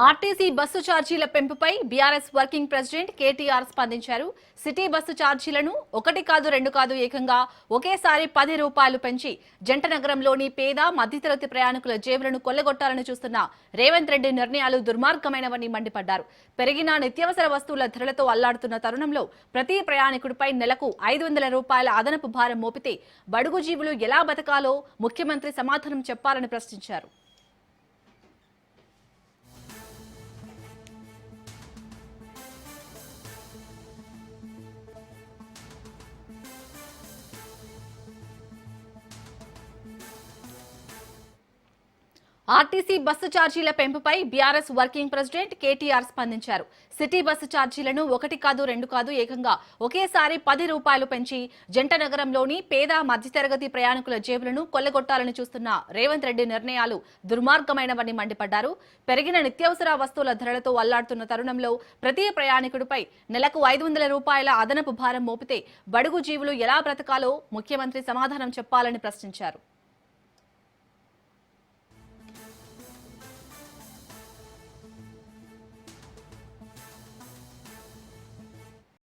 RTC bus ఛార్జీల పెంపుపై BRS working president KTR స్పందించారు. City bus ఛార్జీలను ఒకటి కాదు రెండు కాదు ఏకంగా ఒకేసారి 10 రూపాయలు పెంచి జంట నగరంలోని పేద మధ్యతరగతి ప్రయాణికుల జేబులను కొల్లగొట్టాలని చూస్తున్న రేవంత్ రెడ్డి నిర్ణయాలు దుర్మార్గమైనవని మండిపడ్డారు. పెరిగిన నిత్యావసర వస్తువుల ధరలతో అల్లాడుతున్న తరుణంలో ప్రతి ప్రయాణికుడిపై నెలకు 500 రూపాయల అదనపు భారం మోపితే బడుగు జీవులు ఎలా బతకాలో ముఖ్యమంత్రి సమాధానం చెప్పాలని ప్రశ్నించారు. ఆర్టీసీ బస్సు ఛార్జీల పెంపుపై బీఆర్ఎస్ వర్కింగ్ ప్రెసిడెంట్ కేటీఆర్ స్పందించారు. సిటీ బస్సు ఛార్జీలను ఒకటి కాదు రెండు కాదు ఏకంగా ఒకేసారి 10 రూపాయలు పెంచి జంట నగరంలోని పేద మధ్యతరగతి ప్రయాణికుల జేబులను కొల్లగొట్టాలని చూస్తున్న రేవంత్ రెడ్డి నిర్ణయాలు దుర్మార్గమైనవని మండిపడ్డారు. పెరిగిన నిత్యావసర వస్తువుల ధరలతో అల్లాడుతున్న తరుణంలో ప్రతి ప్రయాణికుడిపై నెలకు 500 రూపాయల అదనపు భారం మోపితే బడుగు జీవులు ఎలా బ్రతకాలో ముఖ్యమంత్రి సమాధానం చెప్పాలని ప్రశ్నించారు.